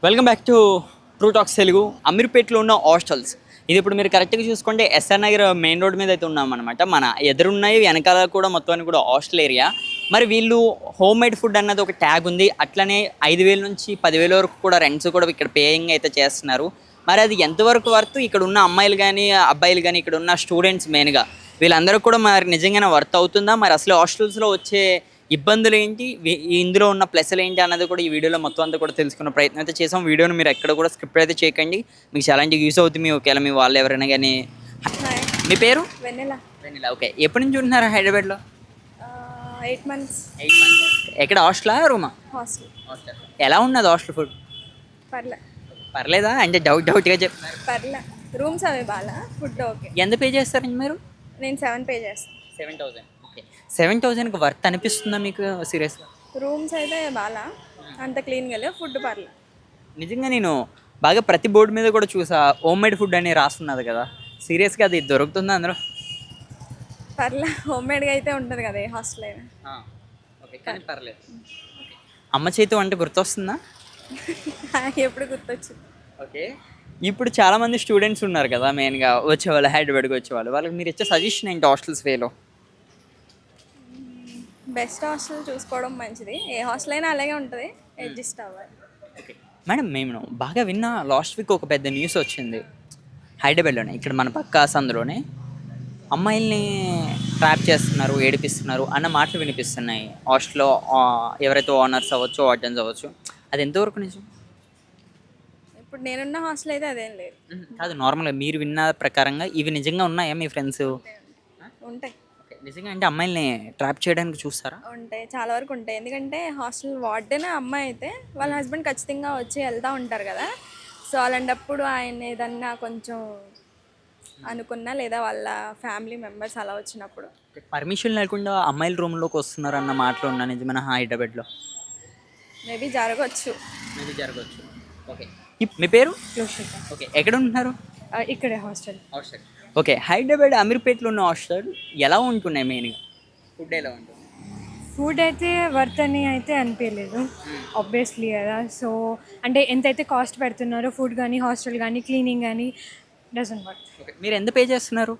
Welcome back to True Talks Telugu. అమీర్పేట్లో ఉన్న hostels ఇది ఇప్పుడు మీరు కరెక్ట్గా చూసుకుంటే ఎస్ఆర్ నగర్ మెయిన్ రోడ్ మీద అయితే ఉన్నాం అనమాట. మన ఎదురున్నాయి వెనకాల కూడా మొత్తానికి కూడా హాస్టల్ ఏరియా. మరి వీళ్ళు హోమ్ మేడ్ ఫుడ్ అన్నది ఒక ట్యాగ్ ఉంది. అట్లనే 5,000 నుంచి 10,000 వరకు కూడా రెంట్స్ కూడా ఇక్కడ పేయింగ్ అయితే చేస్తున్నారు. మరి అది ఎంతవరకు వర్త్, ఇక్కడ ఉన్న అమ్మాయిలు కానీ అబ్బాయిలు కానీ ఇక్కడ ఉన్న స్టూడెంట్స్ మెయిన్గా వీళ్ళందరూ కూడా మరి నిజంగానే వర్త్ అవుతుందా, మరి అసలు హాస్టల్స్లో వచ్చే ఇబ్బందులు ఏంటి, ఇందులో ఉన్న ప్లస్లు ఏంటి అన్నది కూడా ఈ వీడియోలో మొత్తం అంతా కూడా తెలుసుకున్న ప్రయత్నం అయితే చేసాం. వీడియోని మీరు ఎక్కడ కూడా స్క్రిప్ట్ అయితే చేయకండి, మీకు చాలా యూస్ అవుతుంది. ఒకవేళ మీ వాళ్ళు ఎవరైనా కానీ. మీ పేరు? వెన్నెల. వెన్నెల. ఓకే, ఎప్పటి నుంచి ఉంటున్నారు హైదరాబాద్లో? 8 months. 8 months. ఎక్కడ, హాస్టలా రూమా? హాస్టల్. ఎలా ఉన్నది హాస్టల్ ఫుడ్? పర్లేదా అంటే డౌట్గా చెప్తున్నారు? పర్లే, రూమ్స్ అవి బాగా, ఫుడ్ ఓకే. ఎంత పే చేస్తారండి మీరు? నేను 7 పే చేస్తాను. 7,000. ఓకే, 7,000కి వర్త్ అనిపిస్తుందా మీకు సీరియస్గా? రూమ్స్ అయితే బాగా అంత క్లీన్గా లేవు, ఫుడ్ పర్లే. నిజంగా నేను బాగా ప్రతి బోర్డు మీద కూడా చూసా హోమ్ మేడ్ ఫుడ్ అని రాస్తున్నది కదా, సీరియస్గా అది దొరుకుతుందా అందులో? పర్లే, హోమ్ మేడ్గా అయితే ఉంటుంది కదా ఏ హాస్టల్ అయినా. ఓకే, కానీ పర్లేదు. అమ్మ చేతి వంట గుర్తొస్తుందా? ఎప్పుడు గుర్తొచ్చింది. ఓకే, ఇప్పుడు చాలామంది స్టూడెంట్స్ ఉన్నారు కదా మెయిన్గా వచ్చేవాళ్ళు, హైదరాబాద్కి వచ్చేవాళ్ళు, వాళ్ళకి మీరు ఇచ్చే సజెషన్ ఏంటి హాస్టల్స్ వేలో? బెస్ట్ హాస్టల్ చూసుకోవడం మంచిది. ఏ హాస్టల్ అయినా అలాగే ఉంటుంది, అడ్జస్ట్ అవ్వాలి. ఓకే మేడం, మేము బాగా విన్నా లాస్ట్ వీక్ ఒక పెద్ద న్యూస్ వచ్చింది హైదరాబాద్లోనే, ఇక్కడ మన పక్క సందులోనే అమ్మాయిల్ని ట్రాప్ చేస్తున్నారు, ఏడిపిస్తున్నారు అన్న మాటలు వినిపిస్తున్నాయి హాస్టల్లో. ఎవరైతే ఓనర్స్ అవ్వచ్చు, వార్డెన్స్ అవ్వచ్చు, అది ఎంతవరకు నిజం? ఇప్పుడు నేనున్న హాస్టల్ అయితే అదేం లేదు. కాదు, నార్మల్గా మీరు విన్న ప్రకారంగా ఇవి నిజంగా ఉన్నాయా మీ ఫ్రెండ్స్? ఉంటాయి. నిజంగా అంటే అమ్మాయిల్ని ట్రాప్ చేయడానికి చూస్తారా? ఉంటాయి, చాలా వరకు ఉంటాయి. ఎందుకంటే హాస్టల్ వార్డెన్ అమ్మాయి అయితే వాళ్ళ హస్బెండ్ ఖచ్చితంగా వచ్చి వెళ్తూ ఉంటారు కదా. సో అలాంటప్పుడు ఆయన ఏదన్నా కొంచెం అనుకున్నా, లేదా వాళ్ళ ఫ్యామిలీ మెంబర్స్ అలా వచ్చినప్పుడు పర్మిషన్ లేకుండా అమ్మాయిల రూమ్లోకి వస్తున్నారు అన్న మాటలు ఉన్నా నిజమైన హైదరాబాద్లో? మేబీ జరగవచ్చు. ఓకే, మీ పేరు? ఓకే, ఎక్కడ ఉంటున్నారు? ఇక్కడే హాస్టల్. ఓకే, హైదరాబాద్ అమీర్పేట్లో ఉన్న హాస్టల్ ఎలా ఉంటున్నాయి మెయిన్గా? ఫుడ్ ఎలా ఉంటుంది? ఫుడ్ అయితే వర్త్ అని అయితే అనిపించలేదు ఆబ్వియస్లీ కదా. సో అంటే ఎంతైతే కాస్ట్ పెడుతున్నారో ఫుడ్ కానీ, హాస్టల్ కానీ, క్లీనింగ్ కానీ డజంట్ వర్త్. ఓకే, మీరు ఎంత పే చేస్తున్నారు?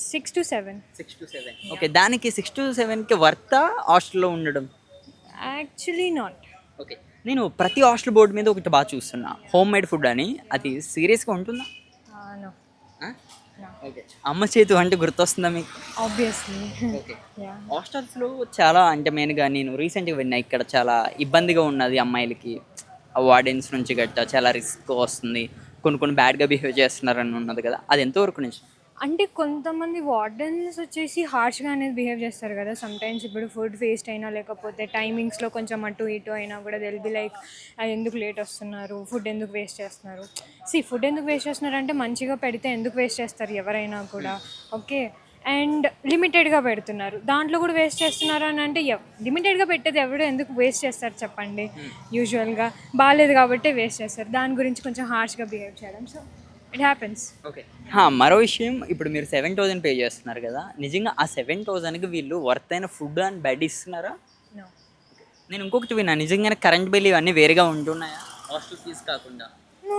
6 to 7. ఓకే, దానికి 6 to 7కి వర్తా హాస్టల్లో ఉండడం? Actually not. ఓకే, నేను ప్రతి హాస్టల్ బోర్డు మీద ఒకటి బాగా చూస్తున్నా, హోమ్ మేడ్ ఫుడ్ అని. అది సీరియస్గా ఉంటుందా? నో. ఓకే, అమ్మ చేతి అంటే గుర్తొస్తుందా మీకు? ఆబ్వియస్లీ. ఓకే, హాస్టల్స్లో చాలా అంటే మెయిన్గా నేను రీసెంట్గా విన్నా, ఇక్కడ చాలా ఇబ్బందిగా ఉన్నది అమ్మాయిలకి, వార్డెన్స్ నుంచి గట్టా చాలా రిస్క్ వస్తుంది, కొన్ని బ్యాడ్గా బిహేవ్ చేస్తున్నారని ఉన్నది కదా, అది ఎంతవరకు నుంచి? అంటే కొంతమంది వార్డెన్స్ వచ్చేసి హార్ష్గా అనేది బిహేవ్ చేస్తారు కదా సమ్టైమ్స్. ఇప్పుడు ఫుడ్ వేస్ట్ అయినా, లేకపోతే టైమింగ్స్లో కొంచెం అటు ఇటు అయినా కూడా దెల్ బి లైక్ ఎందుకు లేట్ వస్తున్నారు, ఫుడ్ ఎందుకు వేస్ట్ చేస్తున్నారు. ఫుడ్ ఎందుకు వేస్ట్ చేస్తున్నారు అంటే మంచిగా పెడితే ఎందుకు వేస్ట్ చేస్తారు ఎవరైనా కూడా. ఓకే, అండ్ లిమిటెడ్గా పెడుతున్నారు, దాంట్లో కూడా వేస్ట్ చేస్తున్నారు అని అంటే లిమిటెడ్గా పెట్టేది ఎవరు ఎందుకు వేస్ట్ చేస్తారు చెప్పండి? యూజువల్గా బాగాలేదు కాబట్టి వేస్ట్ చేస్తారు. దాని గురించి కొంచెం హార్ష్గా బిహేవ్ చేయడం, సో ఇట్ హ్యాపెన్స్. ఓకే, మరో విషయం, ఇప్పుడు మీరు 7,000 పే చేస్తున్నారు కదా, నిజంగా ఆ 7,000కి వీళ్ళు వర్త్ అయిన ఫుడ్ అండ్ బెడ్ ఇస్తున్నారా? నో. నేను ఇంకొకటి విన్నా, నిజంగానే కరెంట్ బిల్ ఇవన్నీ వేరేగా ఉంటున్నాయా హాస్టల్ ఫీజు కాకుండా?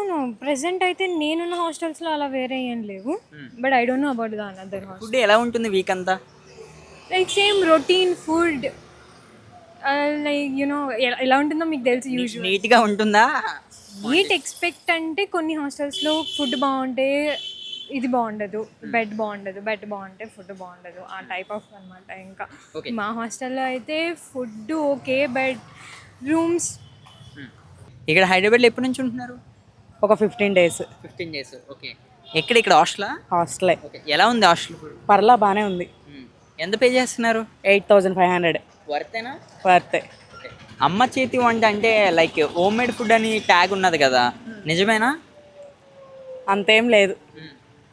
నో, ప్రెసెంట్ అయితే నేనున్న హాస్టల్స్లో అలా వేరే ఏం లేవు. But I don't know about the another hostel. Food ఎలా ఉంటుంది వీక్ అంతా? Like same routine food, like you know ఎలా ఉంటుందో మీకు తెలుసు. యూజువల్ నీట్గా ఉంటుందా? నీట్ ఎక్స్పెక్ట్ అంటే కొన్ని హాస్టల్స్లో ఫుడ్ బాగుంటే ఇది బాగుండదు, బెడ్ బాగుంటే ఫుడ్ బాగుండదు, ఆ టైప్ ఆఫ్ అనమాట. ఇంకా మా హాస్టల్లో అయితే ఫుడ్ ఓకే, బెడ్, రూమ్స్. ఇక్కడ హైదరాబాద్లో ఎప్పటి నుంచి ఉంటున్నారు? ఒక 15 days. ఓకే, ఇక్కడ హాస్టలా? హాస్టలే. ఓకే, ఎలా ఉంది హాస్టల్ ఫుడ్? పర్లా బాగానే ఉంది. ఎంత పే చేస్తున్నారు? 8,500. వర్తేనా? వర్తే. అమ్మ చేతి వంట అంటే లైక్ హోమ్ మేడ్ ఫుడ్ అని ట్యాగ్ ఉన్నది కదా, నిజమేనా? అంతేం లేదు.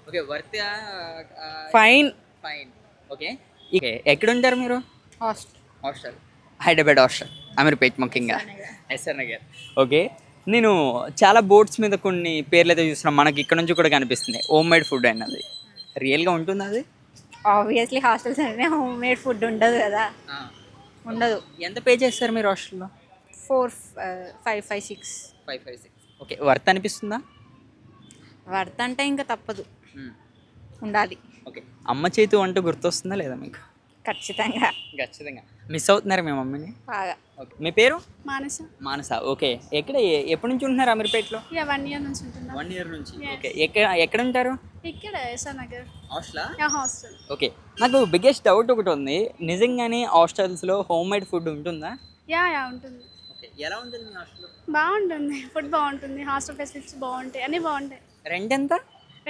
ఓకే, వర్తే. ఫైన్. ఓకే, ఎక్కడ ఉంటారు మీరు? హాస్టల్ హైదరాబాద్ హాస్టల్ అమీర్పేట్, ముఖ్యంగా ఎస్ఆర్ నగర్. ఓకే, నేను చాలా బోర్డ్స్ మీద కొన్ని పేర్లు అయితే చూస్తున్నాం, మనకి ఇక్కడ నుంచి కూడా కనిపిస్తుంది హోమ్ మేడ్ ఫుడ్ అన్నది. రియల్గా ఉంటుంది అది? ఆబ్వియస్లీ హాస్టల్స్ అంటే హోమ్ మేడ్ ఫుడ్ ఉండదు కదా. ఉండదు. ఎంత పే చేస్తారు మీరు హాస్టల్లో? 4, 5, 6. 556 ఓకే. వర్త్ అనిపిస్తుందా? వర్త్ అంటే ఇంకా తప్పదు, ఉండాలి ఓకే. అమ్మ చేతి వంట గుర్తొస్తుందా లేదా మీకు? ఖచ్చితంగా. ఖచ్చితంగా. మిస్ అవుతున్నారు మీ మమ్మీని? బాగా. ఓకే. మీ పేరు? మానస. మానస. ఓకే. ఎక్కడ ఎప్పటి నుంచి ఉంటున్నారు అమీర్పేటలో? యా 1 ఇయర్ నుంచి ఉంటున్నా. 1 ఇయర్ నుంచి. Yes. ఓకే. ఎక్కడ ఉంటారు? ఇక్కడ ఎస్ఆర్ నగర్. హాస్టలా? Yeah hostel. ఓకే. నాకు బిగ్గెస్ట్ డౌట్ ఒకటి ఉంది. నిజంగానే హాస్టల్స్లో హోమ్ మేడ్ ఫుడ్ ఉంటుందా? యా ఉంటుంది. ఓకే. ఎలా ఉంటుంది మీ హాస్టల్లో? బాగుంటుంది, ఫుడ్ బాగుంటుంది, హాస్టల్ ఫెసిలిటీస్ బాగుంటాయి, అన్నీ బాగుంటాయి. రెంట్ ఎంత?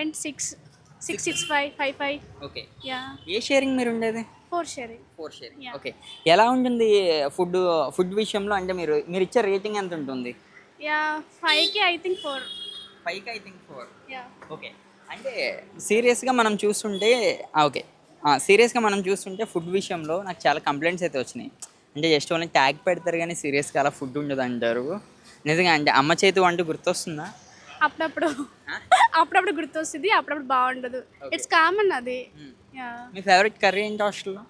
రెంట్ 665 55. ఓకే. యా ఏ షేరింగ్ మీరు ఉండేది? 4 షేరింగ్. 4 షేరింగ్. Yeah. ఓకే. ఎలా ఉంటుంది ఫుడ్ విషయంలో? అంటే మీరు ఇచ్చే రేటింగ్ ఎంత ఉంటుంది? యా 5కి ఐ థింక్ 4. 5కి ఐ థింక్ 4. Yeah okay. అంటే సీరియస్గా మనం చూస్తుంటే ఓకే, సీరియస్గా మనం చూస్తుంటే ఫుడ్ విషయంలో నాకు చాలా కంప్లైంట్స్ అయితే వచ్చినాయి. అంటే జస్ట్ ఓన్లీ ట్యాగ్ పెడతారు కానీ సీరియస్గా అలా ఫుడ్ ఉండదు అంటారు. నిజంగా అంటే అమ్మ చేతి వంట గుర్తొస్తుందా? అప్పుడప్పుడు గుర్తొస్తుంది, అప్పుడప్పుడు బాగుండదు. ఇట్స్ కామన్ అది. యా మీ ఫేవరెట్ కర్రీ ఏంటి హాస్టల్లో?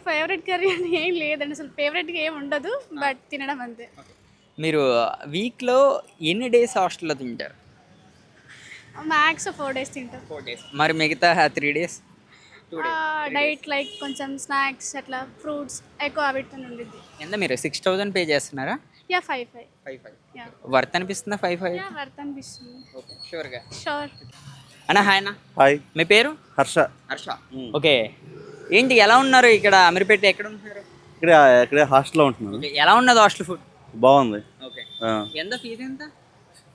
ఫేవరెట్ కర్రీ అని ఏం లేదండి, అసలు ఫేవరెట్గా ఏం ఉండదు, బట్ తినడం అంతే. మీరు వీక్లో ఎన్ని డేస్ హాస్టల్లో తింటారు? మ్యాక్స్ 4 డేస్ తింటాం. 4 డేస్. మరి మిగతా 3 డేస్? 2 డేస్. డైట్ లైక్ కొంచెం స్నాక్స్ అట్లా ఫ్రూట్స్ ఎక్కువ అవిటితో ఉండిద్ది. ఎంత మీరు 6,000 పే చేస్తున్నారా? యా 55. 5,500. యా వర్త్ అనిపిస్తుందా 5,500? యా వర్త్ అనిపిస్తుంది. ఓకే. షూర్గా. షూర్. అన్న హాయ్ అన్న. హాయ్, మీ పేరు? హర్ష. హర్ష. ఓకే. ఏంటి ఎలా ఉన్నారు ఇక్కడ అమీర్పేట? ఎక్కడ ఉంటున్నారు? ఇక్కడే హాస్టల్లో ఉంటున్నాను. ఓకే. ఎలా ఉన్నది హాస్టల్ ఫుడ్? బాగుంది. ఓకే. ఆ, ఎంత ఫీజు ఎంత?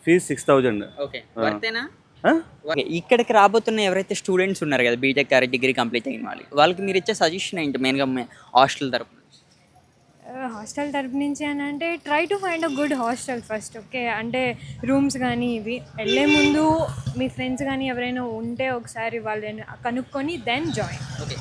ఫీజు 6,000. ఓకే. వర్తేనా? ఆ? ఓకే. ఇక్కడికి రాబోతున్న ఎవరైతే స్టూడెంట్స్ ఉన్నారు కదా, బీటెక్ డిగ్రీ కంప్లీట్ అయిన వాళ్ళకి మీరు ఇచ్చే సజెషన్ ఏంటి మెయిన్గా హాస్టల్ తరపున? హాస్టల్ తరపు నుంచి అని అంటే try to find a good hostel first. Okay, అంటే రూమ్స్ కానీ ఇవి వెళ్ళే ముందు మీ ఫ్రెండ్స్ కానీ ఎవరైనా ఉంటే ఒకసారి వాళ్ళని కనుక్కొని దెన్ జాయిన్. ఓకే.